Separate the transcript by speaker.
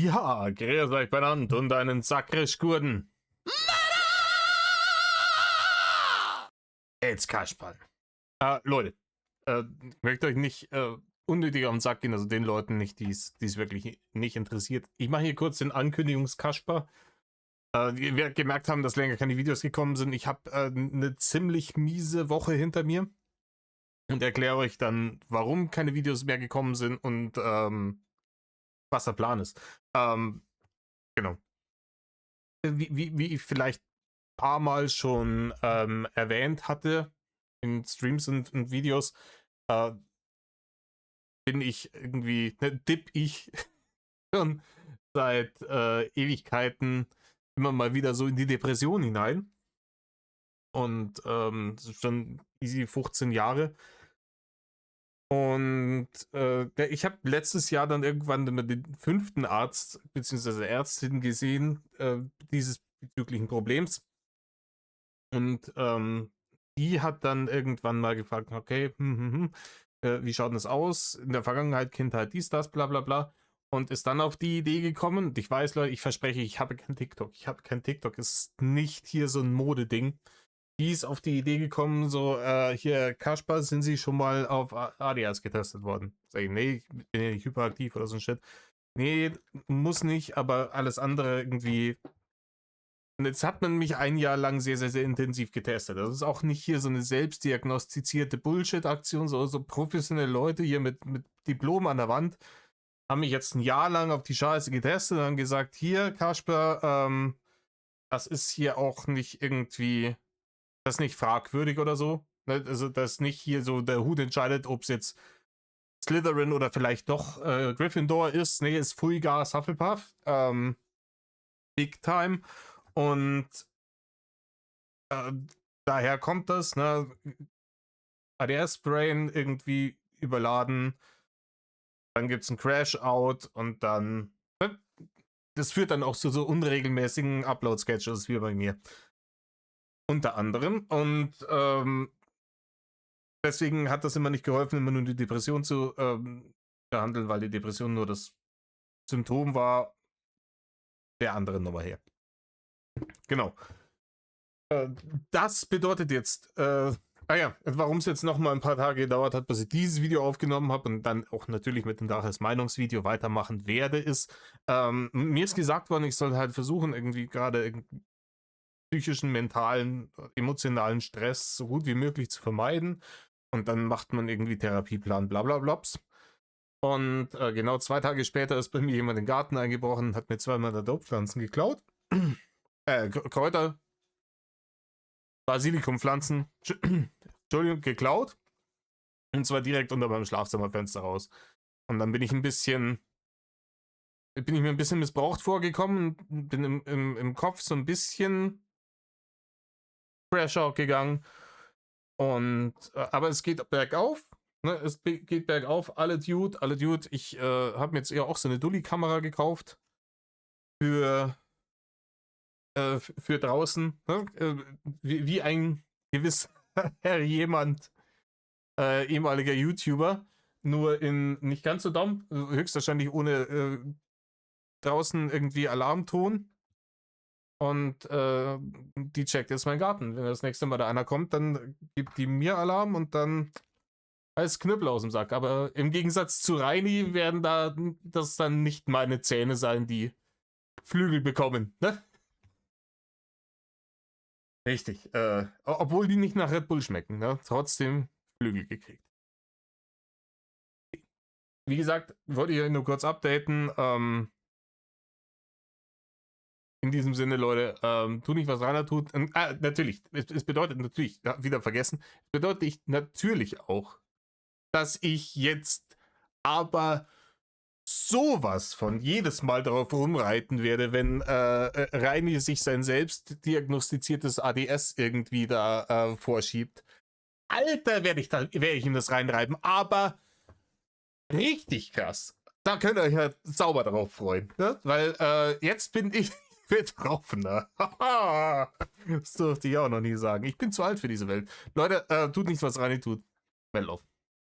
Speaker 1: Ja, grüß euch benannt und einen sakrisch guten. Jetzt Kasperl. Leute, ich möchte euch nicht unnötig auf den Sack gehen, also den Leuten nicht, die es wirklich nicht interessiert. Ich mache hier kurz den Ankündigungskasper. Wie wir gemerkt haben, dass länger keine Videos gekommen sind. Ich habe eine ziemlich miese Woche hinter mir und erkläre euch dann, warum keine Videos mehr gekommen sind und was der Plan ist. Genau. Wie ich vielleicht ein paar Mal schon erwähnt hatte in Streams und Videos, bin ich irgendwie, dipp ich schon seit Ewigkeiten immer mal wieder so in die Depression hinein. Und das ist schon easy 15 Jahre. Und ich habe letztes Jahr dann irgendwann den 5. Arzt bzw. Ärztin gesehen, dieses bezüglichen Problems. Und die hat dann irgendwann mal gefragt, okay, wie schaut das aus? In der Vergangenheit, Kindheit, dies, das, bla bla bla. Und ist dann auf die Idee gekommen. Und ich weiß, Leute, ich verspreche, ich habe kein TikTok. Ich habe kein TikTok. Es ist nicht hier so ein Modeding. Die ist auf die Idee gekommen, so, hier, Kasper, sind Sie schon mal auf ADS getestet worden? Sag ich, nee, ich bin ja nicht hyperaktiv oder so ein Shit. Nee, muss nicht, aber alles andere irgendwie. Und jetzt hat man mich ein Jahr lang sehr, sehr, sehr intensiv getestet. Das ist auch nicht hier so eine selbstdiagnostizierte Bullshit-Aktion, so professionelle Leute hier mit Diplom an der Wand haben mich jetzt ein Jahr lang auf die Scheiße getestet und haben gesagt, hier, Kasper, das ist hier auch nicht irgendwie, das ist nicht fragwürdig oder so. Also das ist nicht hier so, der Hut entscheidet, ob es jetzt Slytherin oder vielleicht doch Gryffindor ist. Nee, ist Full Gas Hufflepuff. Big Time. Und daher kommt das, ne? ADS-Brain irgendwie überladen, dann gibt es einen Crash-Out und dann, das führt dann auch zu so unregelmäßigen Upload-Sketches wie bei mir. Unter anderem. Und deswegen hat das immer nicht geholfen, immer nur die Depression zu behandeln, weil die Depression nur das Symptom war der anderen Nummer her. Genau. Das bedeutet jetzt, warum es jetzt noch mal ein paar Tage gedauert hat, bis ich dieses Video aufgenommen habe und dann auch natürlich mit dem Dachs Meinungsvideo weitermachen werde, ist, mir ist gesagt worden, ich soll halt versuchen, irgendwie gerade psychischen, mentalen, emotionalen Stress so gut wie möglich zu vermeiden. Und dann macht man irgendwie Therapieplan, bla bla blaps. Und genau 2 Tage später ist bei mir jemand in den Garten eingebrochen und hat mir 2 meiner Dope-Pflanzen geklaut. Kräuter, Basilikumpflanzen, Entschuldigung, geklaut. Und zwar direkt unter meinem Schlafzimmerfenster raus. Und dann bin ich mir ein bisschen missbraucht vorgekommen und bin im Kopf so ein bisschen Crash-Out gegangen. Und aber es geht bergauf. Ne? Es geht bergauf. Alle Dude. Ich habe mir jetzt eher auch so eine Dulli-Kamera gekauft. Für draußen. Ne? Wie ein gewisser jemand, ehemaliger YouTuber. Nur in nicht ganz so dumm. Höchstwahrscheinlich ohne draußen irgendwie Alarmton. Und die checkt jetzt meinen Garten. Wenn das nächste Mal da einer kommt, dann gibt die mir Alarm und dann als Knüppel aus dem Sack. Aber im Gegensatz zu Reini werden das dann nicht meine Zähne sein, die Flügel bekommen. Ne? Richtig. Obwohl die nicht nach Red Bull schmecken. Ne? Trotzdem Flügel gekriegt. Wie gesagt, wollte ich euch nur kurz updaten. In diesem Sinne, Leute, tu nicht, was Rainer tut. Natürlich, es bedeutet natürlich, wieder vergessen, es bedeutet natürlich auch, dass ich jetzt aber sowas von jedes Mal darauf rumreiten werde, wenn Reini sich sein selbst diagnostiziertes ADS irgendwie da vorschiebt. Alter, werde ich ihm das reinreiben, aber richtig krass. Da könnt ihr euch ja sauber drauf freuen, ne? Weil jetzt bin ich betroffener. Das durfte ich auch noch nie sagen. Ich bin zu alt für diese Welt. Leute, tut nichts, was Reini tut. Well off.